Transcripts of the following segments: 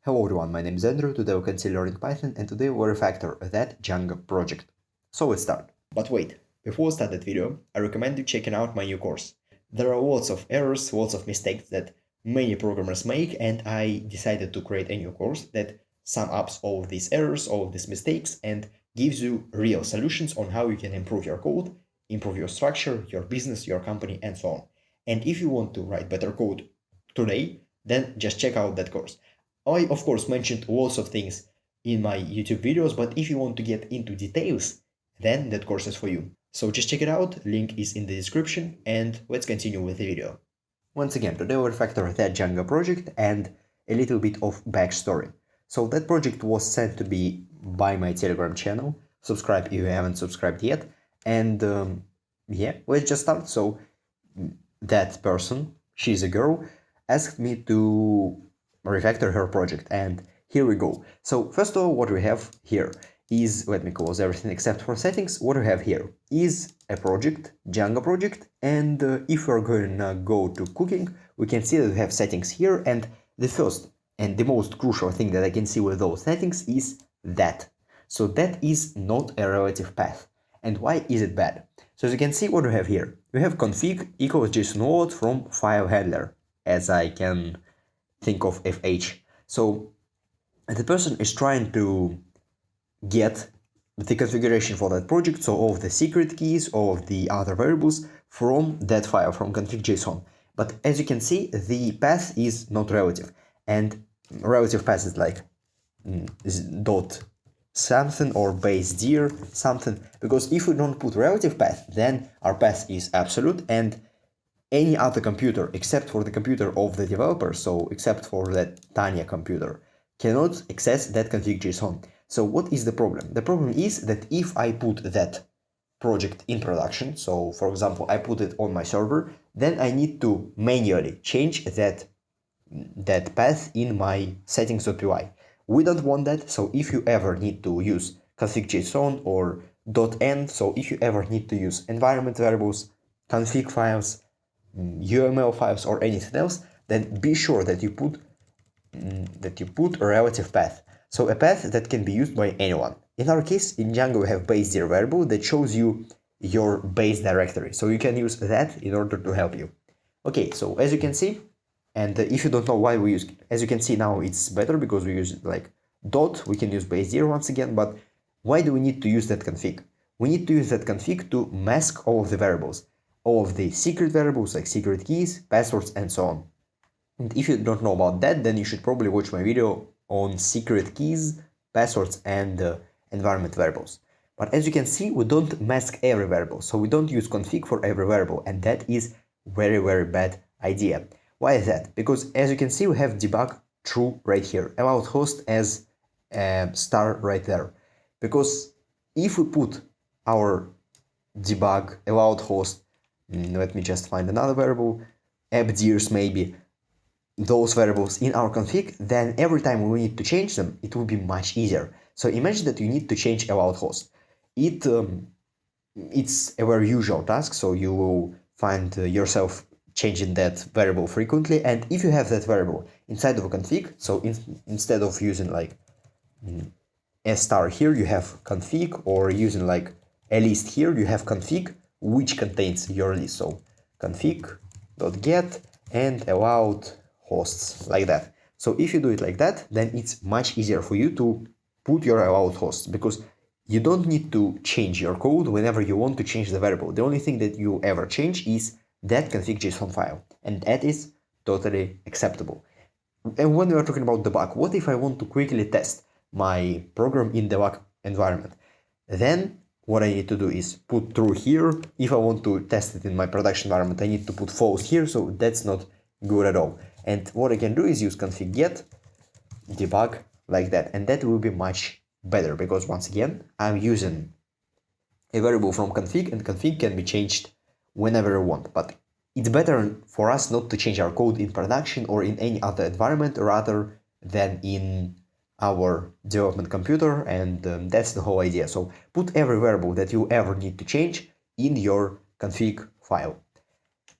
Hello everyone, my name is Andrew. Today we continue learning Python and today we'll refactor that Django project. So let's start. But wait, before we start that video, I recommend you checking out my new course. There are lots of errors, lots of mistakes that many programmers make, and I decided to create a new course that sums up all of these errors, all of these mistakes, and gives you real solutions on how you can improve your code, improve your structure, your business, your company, and so on. And if you want to write better code today, then just check out that course. I, of course, mentioned lots of things in my YouTube videos, but if you want to get into details, then that course is for you. So just check it out, link is in the description, and let's continue with the video. Once again, today we'll refactor that Django project and a little bit of backstory. So that project was sent to be by my Telegram channel. Subscribe if you haven't subscribed yet. And yeah, let's just start. So that person, she's a girl, asked me to refactor her project, and here we go. So first of all, what we have here is, let me close everything except for settings. What we have here is a project, Django project, and if we're going to go to cooking, we can see that we have settings here, and the first and the most crucial thing that I can see with those settings is that. So that is not a relative path. And why is it bad? So as you can see what we have here, we have config equals JSON load from file handler, as I can think of fh. So the person is trying to get the configuration for that project, so all of the secret keys, all of the other variables from that file, from config.json. But as you can see, the path is not relative, and relative path is like dot something or base dir something, because if we don't put relative path, then our path is absolute, and any other computer except for the computer of the developer, so except for that Tanya computer, cannot access that config.json. So what is the problem? The problem is that if I put that project in production, so for example I put it on my server, then I need to manually change that path in my settings.py. We don't want that, so if you ever need to use config.json or .env, so if you ever need to use environment variables, config files, UML files or anything else, then be sure that you put a relative path. So a path that can be used by anyone. In our case, in Django, we have base dir variable that shows you your base directory. So you can use that in order to help you. Okay, so as you can see, and if you don't know why we use, as you can see now it's better because we use like dot, we can use base dir once again, but why do we need to use that config? We need to use that config to mask all of the variables, all of the secret variables like secret keys, passwords, and so on. And if you don't know about that, then you should probably watch my video on secret keys, passwords, and environment variables. But as you can see, we don't mask every variable, so we don't use config for every variable, and that is very, very bad idea. Why is that? Because as you can see, we have debug true right here, allowed host as star right there. Because if we put our debug allowed host, let me just find another variable, abdirs maybe, those variables in our config, then every time we need to change them, it will be much easier. So imagine that you need to change allowed host. It's a very usual task, so you will find yourself changing that variable frequently, and if you have that variable inside of a config, so instead of using like a star here, you have config, or using like a list here, you have config, which contains your list. So config.get and allowed hosts, like that. So if you do it like that, then it's much easier for you to put your allowed hosts, because you don't need to change your code whenever you want to change the variable. The only thing that you ever change is that config.json file, and that is totally acceptable. And when we are talking about debug, what if I want to quickly test my program in debug environment? Then what I need to do is put true here. If I want to test it in my production environment, I need to put false here, so that's not good at all. And what I can do is use config get debug like that, and that will be much better, because once again I'm using a variable from config, and config can be changed whenever I want. But it's better for us not to change our code in production or in any other environment rather than in our development computer, and that's the whole idea. So put every variable that you ever need to change in your config file.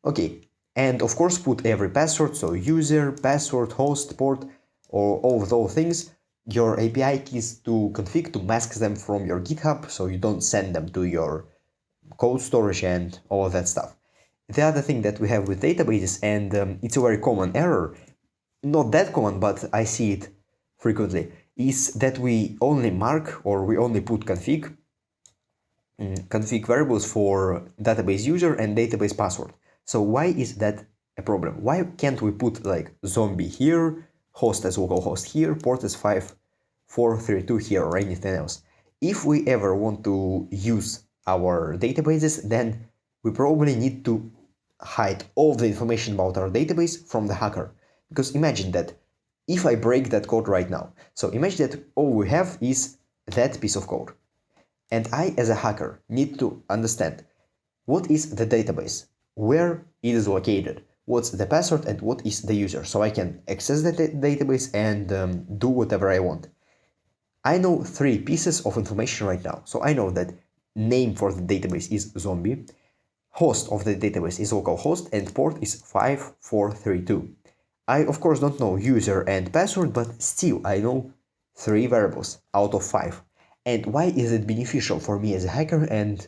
Okay, and of course put every password, so user, password, host, port, or all of those things, your API keys to config to mask them from your GitHub so you don't send them to your code storage and all of that stuff. The other thing that we have with databases, and it's a very common error, not that common, but I see it frequently, is that we only mark or we only put config variables for database user and database password. So why is that a problem? Why can't we put like zombie here, host as localhost here, port as 5432 here, or anything else? If we ever want to use our databases, then we probably need to hide all the information about our database from the hacker. Because imagine that if I break that code right now, so imagine that all we have is that piece of code. And I, as a hacker, need to understand what is the database, where it is located, what's the password, and what is the user, so I can access the database and do whatever I want. I know 3 pieces of information right now. So I know that name for the database is zombie, host of the database is localhost, and port is 5432. I of course don't know user and password, but still I know 3 variables out of 5. And why is it beneficial for me as a hacker, and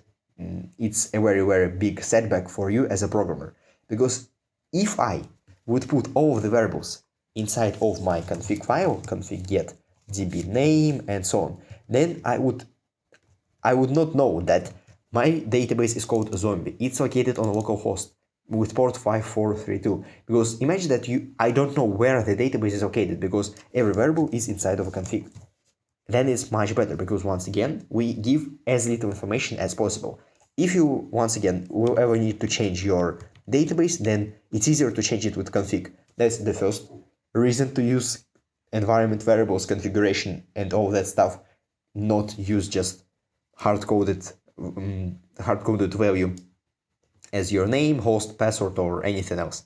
it's a very, very big setback for you as a programmer? Because if I would put all of the variables inside of my config file, config get db name and so on, then I would not know that my database is called zombie. It's located on localhost with port 5432. Because imagine that I don't know where the database is located, because every variable is inside of a config. Then it's much better, because once again, we give as little information as possible. If you, once again, will ever need to change your database, then it's easier to change it with config. That's the first reason to use environment variables, configuration, and all that stuff, not use just hard-coded value as your name, host, password, or anything else.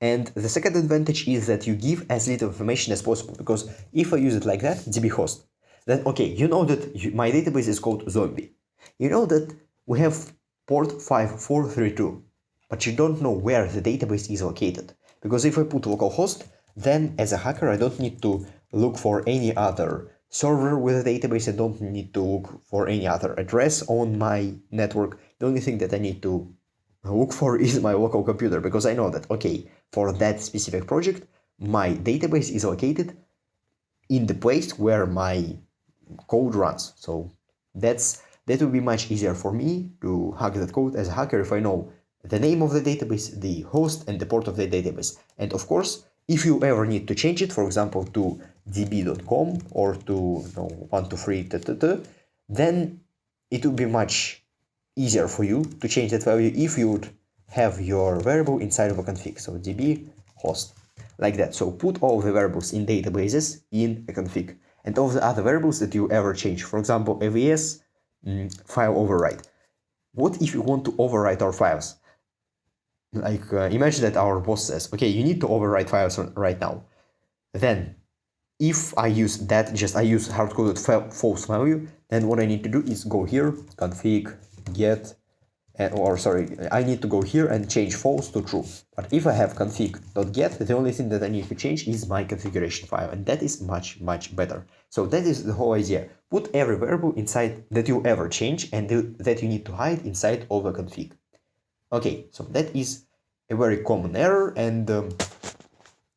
And the second advantage is that you give as little information as possible, because if I use it like that, dbhost, then okay, you know that my database is called zombie. You know that we have port 5432, but you don't know where the database is located. Because if I put localhost, then as a hacker, I don't need to look for any other server with a database. I don't need to look for any other address on my network. The only thing that I need to look for is my local computer, because I know that, okay, for that specific project, my database is located in the place where my code runs. So that will be much easier for me to hack that code as a hacker if I know the name of the database, the host, and the port of the database. And of course, if you ever need to change it, for example, to db.com or to 123, then it will be much easier for you to change that value if you would have your variable inside of a config. So db host, like that. So put all the variables in databases in a config, and all the other variables that you ever change. For example, avs file override. What if you want to overwrite our files? Like imagine that our boss says, okay, you need to overwrite files right now. Then if I use that, I use hard-coded false value, then what I need to do is go here, config get, I need to go here and change false to true. But if I have config.get, the only thing that I need to change is my configuration file, and that is much, much better. So that is the whole idea. Put every variable inside that you ever change and that you need to hide inside of a config. Okay, so that is a very common error, and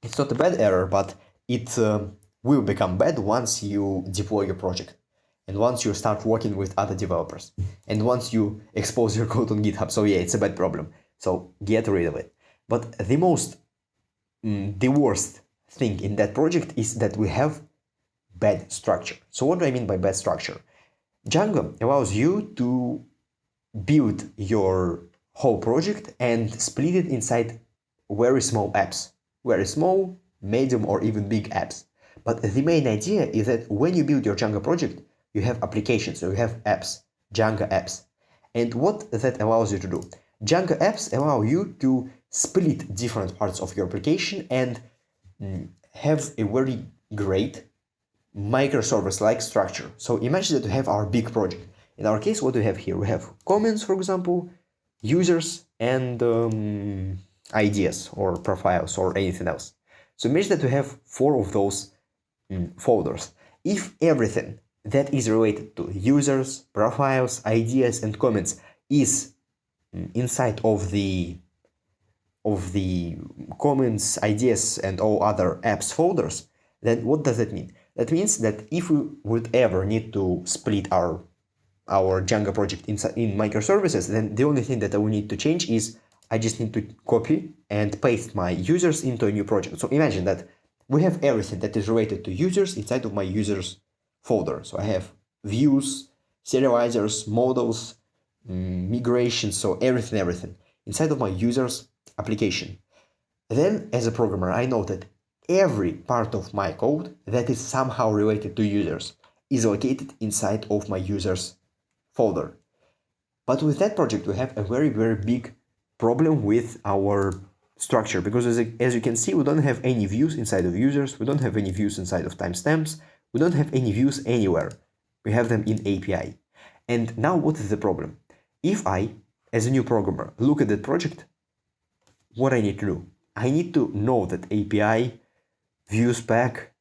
it's not a bad error, but it will become bad once you deploy your project, and once you start working with other developers, and once you expose your code on GitHub. So yeah, it's a bad problem. So get rid of it. But the worst thing in that project is that we have bad structure. So what do I mean by bad structure? Django allows you to build your whole project and split it inside very small apps, very small, medium, or even big apps. But the main idea is that when you build your Django project, you have applications, so you have apps, Django apps. And what that allows you to do? Django apps allow you to split different parts of your application and have a very great microservice-like structure. So imagine that we have our big project. In our case, what do we have here? We have comments, for example, users, and ideas or profiles or anything else. So imagine that we have 4 of those folders. If everything that is related to users, profiles, ideas, and comments is inside of the comments, ideas, and all other apps folders, then what does that mean? That means that if we would ever need to split our Django project in microservices, then the only thing that I will need to change is I just need to copy and paste my users into a new project. So imagine that we have everything that is related to users inside of my users folder. So I have views, serializers, models, migration, so everything inside of my users application. Then as a programmer, I know that every part of my code that is somehow related to users is located inside of my users folder. But with that project, we have a very big problem with our structure, because as you can see, we don't have any views inside of users, we don't have any views inside of timestamps, we don't have any views anywhere. We have them in API. And now what is the problem? If I, as a new programmer, look at that project, what I need to do? I need to know that API, view spec,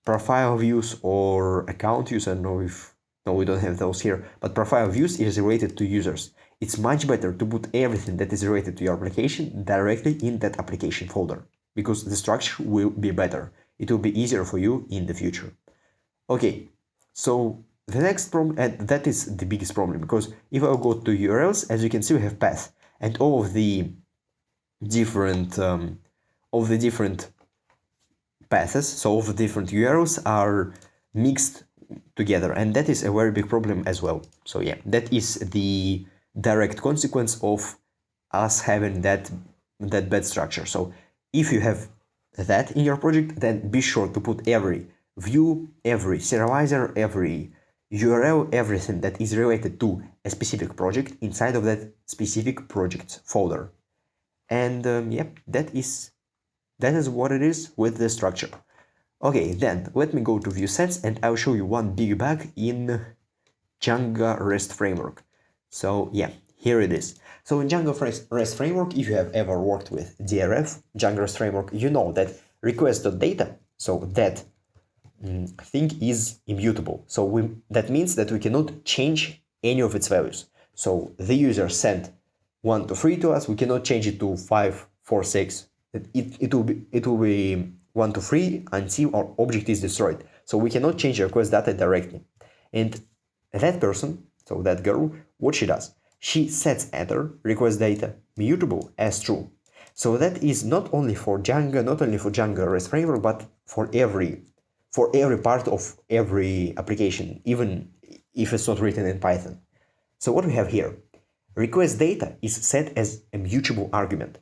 profile views, or account views, I don't know if, no, we don't have those here, but profile views is related to users. It's much better to put everything that is related to your application directly in that application folder, because the structure will be better. It will be easier for you in the future. Okay, so the next problem, and that is the biggest problem, because if I go to URLs, as you can see, we have path, and all of the different paths, so all of the different URLs are mixed together, and that is a very big problem as well. So yeah, that is the direct consequence of us having that bad structure. So if you have that in your project, then be sure to put every view, every serializer, every URL, everything that is related to a specific project inside of that specific project folder. And yeah, that is what it is with the structure. Okay, then let me go to view sets, and I'll show you one big bug in Django REST framework. So yeah, here it is. So in Django REST framework, if you have ever worked with DRF, Django REST framework, you know that request.data, so that thing is immutable. So that means that we cannot change any of its values. So the user sent 1 to 3 to us, we cannot change it to 5, 4, 6. It will be 1 to 3 until our object is destroyed. So we cannot change the request data directly. And that person, so that girl, what she does? She sets enter request data mutable as true. So that is not only for Django REST framework, but for every part of every application, even if it's not written in Python. So what we have here, request data is set as a mutable argument.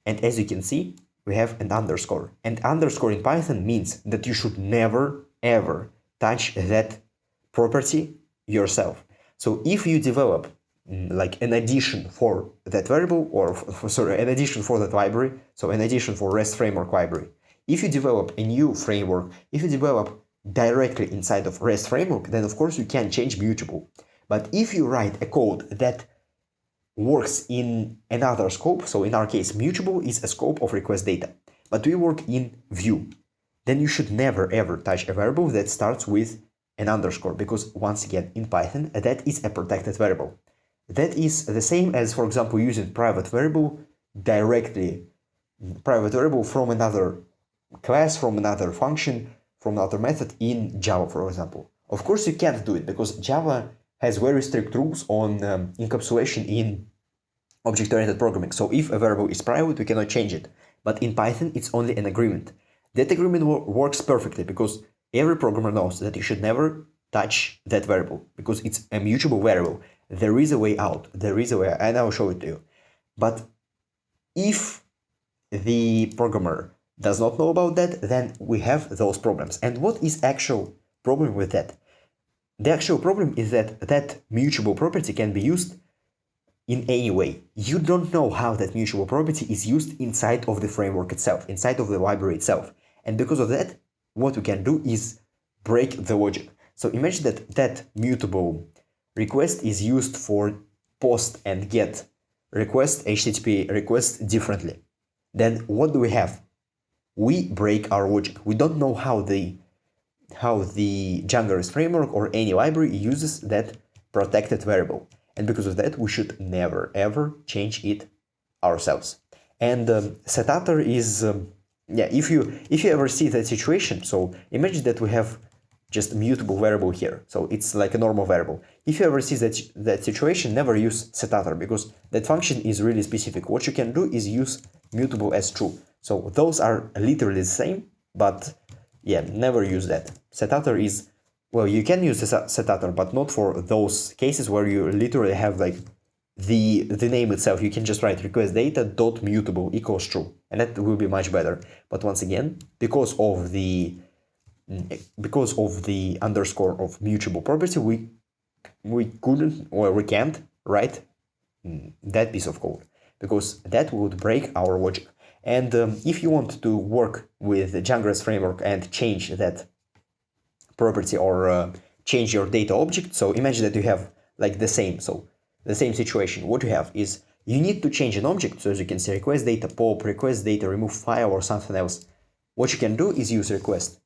And as you can see, we have an underscore. And underscore in Python means that you should never, ever touch that property yourself. So if you develop like an addition for that variable, or an addition for that library, so an addition for REST framework library, if you develop a new framework, if you develop directly inside of REST framework, then of course you can change mutable. But if you write a code that works in another scope, so in our case mutable is a scope of request data, but we work in view, then you should never ever touch a variable that starts with an underscore, because once again in Python that is a protected variable. That is the same as, for example, using private variable directly, private variable from another class, from another function, from another method in Java, for example. Of course you can't do it, because Java has very strict rules on encapsulation in object-oriented programming. So if a variable is private, we cannot change it. But in Python, it's only an agreement. That agreement works perfectly, because every programmer knows that you should never touch that variable, because it's a mutable variable. There is a way out. There is a way, and I'll show it to you. But if the programmer does not know about that, then we have those problems. And what is actual problem with that? The actual problem is that that mutable property can be used in any way. You don't know how that mutable property is used inside of the framework itself, inside of the library itself. And because of that, what we can do is break the logic. So imagine that that mutable request is used for post and get request, HTTP request differently. Then what do we have? we break our logic. We don't know how the Django framework or any library uses that protected variable. And because of that, we should never ever change it ourselves. And setutter is, if you ever see that situation, so imagine that we have just mutable variable here. So it's like a normal variable. If you ever see that situation, never use setutter because that function is really specific. What you can do is use mutable as true. So those are literally the same, but yeah, never use that. Setutter is, well, you can use setutter, but not for those cases where you literally have like the name itself. You can just write request data dot mutable equals true, and that will be much better. But once again, because of the underscore of mutable property, we couldn't or we can't write that piece of code because that would break our logic. And if you want to work with the Django framework and change that property or change your data object, so imagine that you have like the same situation. What you have is you need to change an object. So as you can see, request data pop, request data remove file or something else. What you can do is use request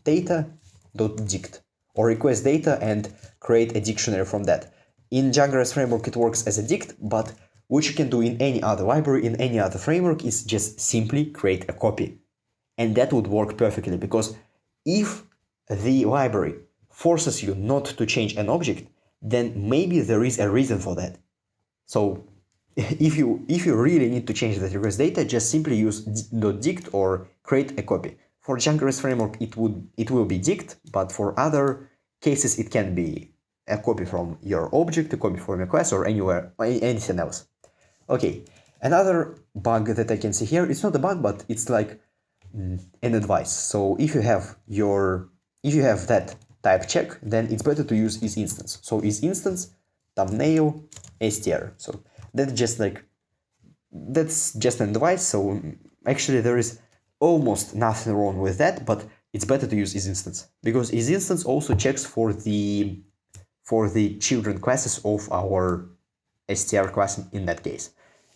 data.dict or request data and create a dictionary from that. In Django framework, it works as a dict, but what you can do in any other library, in any other framework, is just simply create a copy. And that would work perfectly because if the library forces you not to change an object, then maybe there is a reason for that. So if you really need to change that request data, just simply use .dict or create a copy. For Django framework, it will be dict, but for other cases, it can be a copy from your object, a copy from a class, or anything else. Okay, another bug that I can see here, it's not a bug, but it's like an advice. So if you have that type check, then it's better to use isInstance. So isInstance thumbnail str. So that's just an advice. So actually there is almost nothing wrong with that, but it's better to use isInstance because isInstance also checks for the children classes of our str class in that case.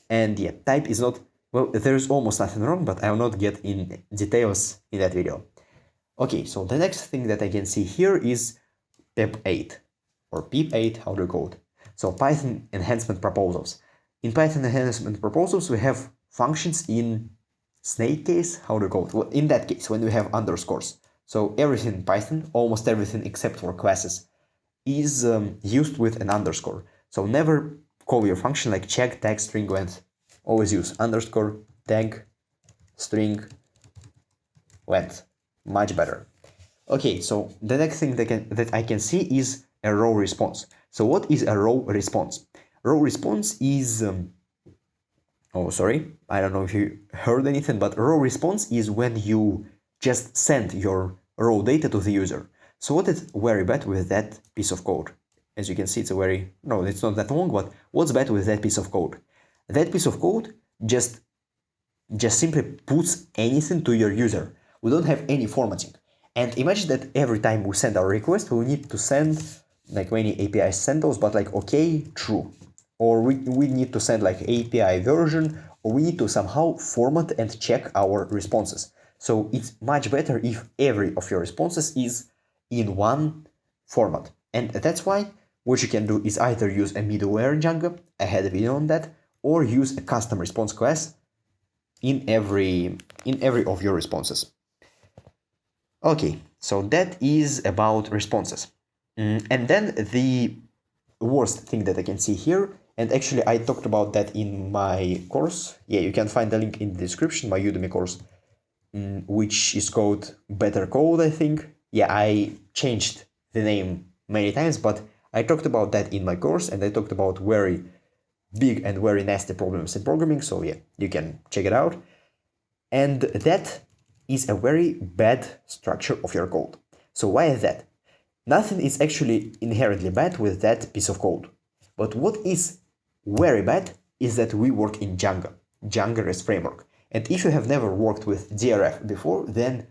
And yeah, type is not, well, there's almost nothing wrong, but I will not get in details in that video. Okay, so the next thing that I can see here is pip8 or pip8, how do you call it? So Python enhancement proposals. In Python enhancement proposals, we have functions in snake case, how do you call it? Well, in that case, when we have underscores. So everything in Python, almost everything except for classes, is used with an underscore. So never call your function like check tag string length. Always use underscore tag string length. Much better. Okay, so the next thing that I can see is a row response. So what is a row response? Row response is oh, sorry, I don't know if you heard anything, but row response is when you just send your raw data to the user. So what is very bad with that piece of code? As you can see, it's not that long, but what's bad with that piece of code? That piece of code just simply puts anything to your user. We don't have any formatting. And imagine that every time we send our request, we need to send like many API senders, but like, okay, true. Or we need to send like API version, or we need to somehow format and check our responses. So it's much better if every of your responses is in one format. And that's why what you can do is either use a middleware in Django, I had a video on that, or use a custom response class in every of your responses. Okay, so that is about responses. And then the worst thing that I can see here, and actually I talked about that in my course. Yeah, you can find the link in the description, my Udemy course, which is called Better Code, I think. Yeah, I changed the name many times, but I talked about that in my course, and I talked about very big and very nasty problems in programming, so yeah, you can check it out. And that is a very bad structure of your code. So why is that? Nothing is actually inherently bad with that piece of code. But what is very bad is that we work in Django REST framework. And if you have never worked with DRF before, then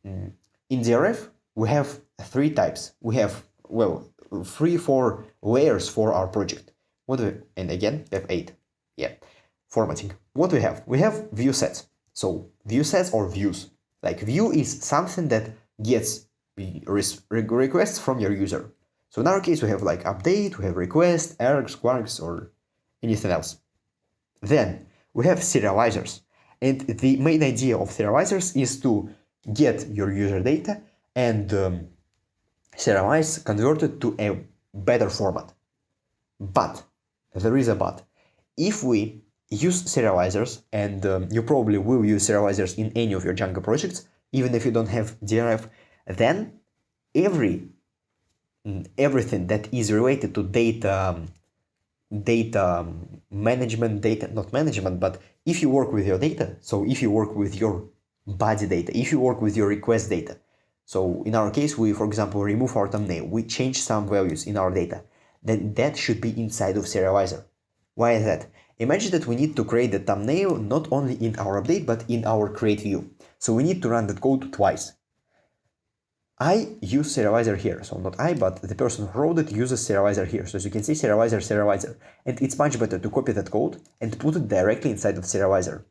in DRF we have three types. We have, well, 3-4 layers for our project. And again, pip8. Yeah, formatting. What we have? We have view sets. So view sets or views. Like view is something that gets requests from your user. So in our case, we have like update, we have request, args, quarks, or anything else. Then we have serializers. And the main idea of serializers is to get your user data and serialize, convert it to a better format. But there is a but. If we use serializers, and you probably will use serializers in any of your Django projects, even if you don't have DRF, then everything that is related to data management, not management, but if you work with your data, so if you work with your body data, if you work with your request data, so in our case, we, for example, remove our thumbnail, we change some values in our data, then that should be inside of serializer. Why is that? Imagine that we need to create the thumbnail not only in our update, but in our create view. So we need to run that code twice. I use serializer here, so not I, but the person who wrote it uses serializer here. So as you can see, serializer, and it's much better to copy that code and put it directly inside of serializer.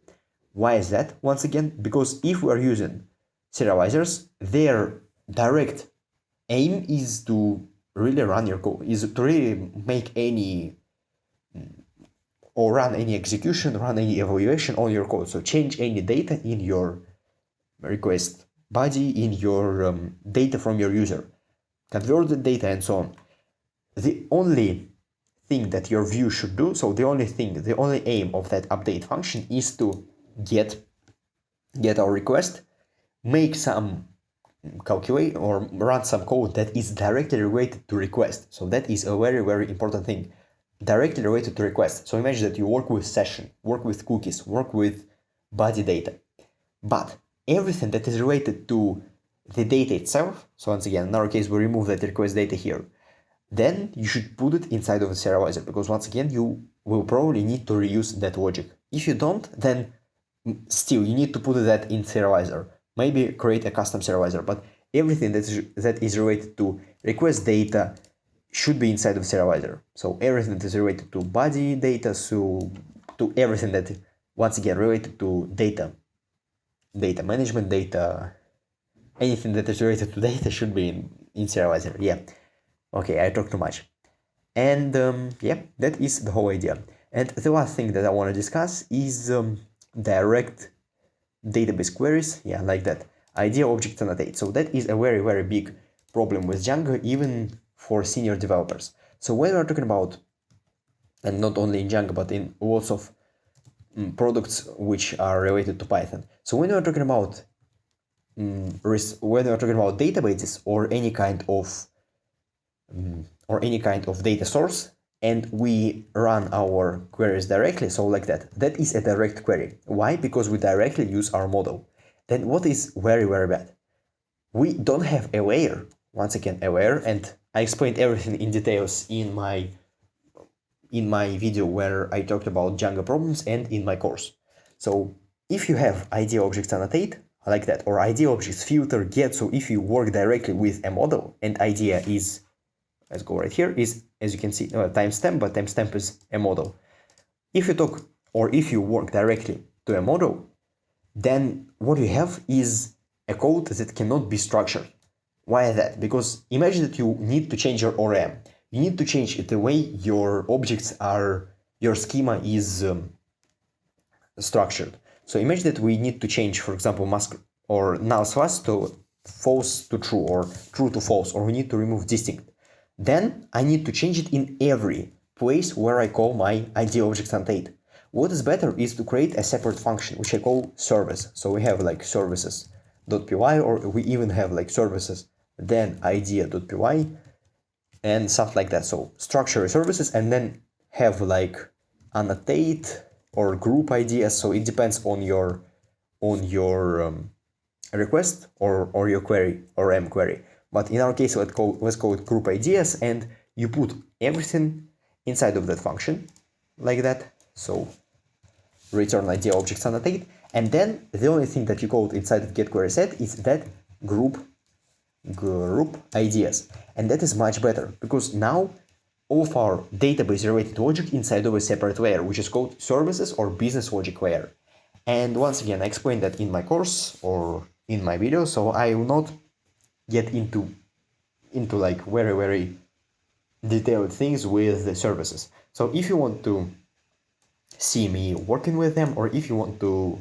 Why is that? Once again, because if we are using serializers, their direct aim is to really run your code, is to really make any or run any execution, run any evaluation on your code. So change any data in your request body, in your data from your user, convert the data and so on. The only thing that your view should do, so the only aim of that update function is to get our request, make some calculate or run some code that is directly related to request. So that is a very, very important thing. Directly related to request. So imagine that you work with session, work with cookies, work with body data. But everything that is related to the data itself, so once again, in our case, we remove that request data here, then you should put it inside of the serializer, because once again, you will probably need to reuse that logic. If you don't, then still you need to put that in serializer. Maybe create a custom serializer, but everything that is related to request data should be inside of serializer. So everything that is related to body data, so to everything that, once again, related to data management, data, anything that is related to data should be in serializer. Yeah. Okay, I talked too much. And yeah, that is the whole idea. And the last thing that I want to discuss is direct database queries. Yeah, like that. Idea object annotate. So that is a very, very big problem with Django, even for senior developers. So when we're talking about, and not only in Django, but in lots of products which are related to Python. So when we're talking about databases or any kind of data source, and we run our queries directly, so like that is a direct query. Why? Because we directly use our model. Then what is very, very bad? We don't have a layer. Once again, a layer, and I explained everything in details in my video where I talked about Django problems and in my course. So if you have idea objects annotate like that, or idea objects filter get, so if you work directly with a model, and idea is, let's go right here, is, as you can see, timestamp, but timestamp is a model. If you talk, or if you work directly to a model, then what you have is a code that cannot be structured. Why is that? Because imagine that you need to change your ORM. You need to change the way your objects are, your schema is structured. So imagine that we need to change, for example, mask or null slash to false to true, or true to false, or we need to remove distinct. Then I need to change it in every place where I call my ID objects annotate. What is better is to create a separate function, which I call service. So we have like services.py, or we even have like services, then idea.py, and stuff like that. So structure services, and then have like annotate or group ideas. So it depends on your request or your query or M query. But in our case, let's call it group ideas, and you put everything inside of that function like that. So return idea objects annotate, and then the only thing that you call inside of get query set is that group ideas, and that is much better, because now all of our database related logic inside of a separate layer, which is called services or business logic layer. And once again, I explained that in my course or in my video, so I will not get into like very detailed things with the services. So if you want to see me working with them, or if you want to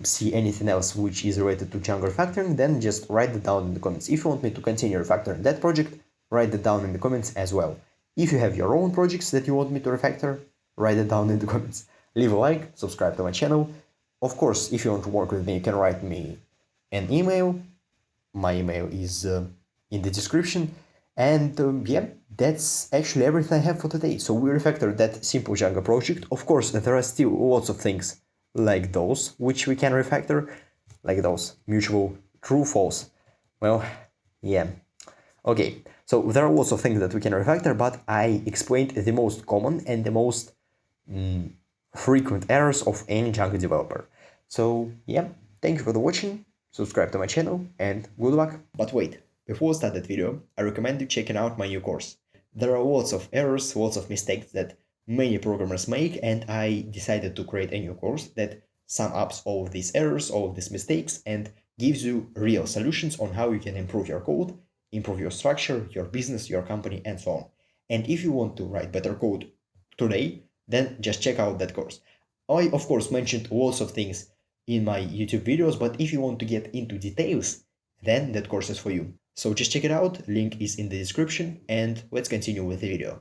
see anything else which is related to Django refactoring, then just write it down in the comments. If you want me to continue refactoring that project, write it down in the comments as well. If you have your own projects that you want me to refactor, write it down in the comments. Leave a like, subscribe to my channel. Of course, if you want to work with me, you can write me an email. My email is in the description. And yeah, that's actually everything I have for today. So we refactored that simple Django project. Of course, there are still lots of things like those which we can refactor, like those mutual true false. Well, yeah. Okay, so there are lots of things that we can refactor, but I explained the most common and the most frequent errors of any Django developer. So yeah, thank you for watching, subscribe to my channel, and good luck. But wait, before I start that video, I recommend you checking out my new course. There are lots of errors, lots of mistakes that many programmers make, and I decided to create a new course that sums up all of these errors, all of these mistakes, and gives you real solutions on how you can improve your code, improve your structure, your business, your company, and so on. And if you want to write better code today, then just check out that course. I, of course, mentioned lots of things in my YouTube videos, but if you want to get into details, then that course is for you. So just check it out, link is in the description, and let's continue with the video.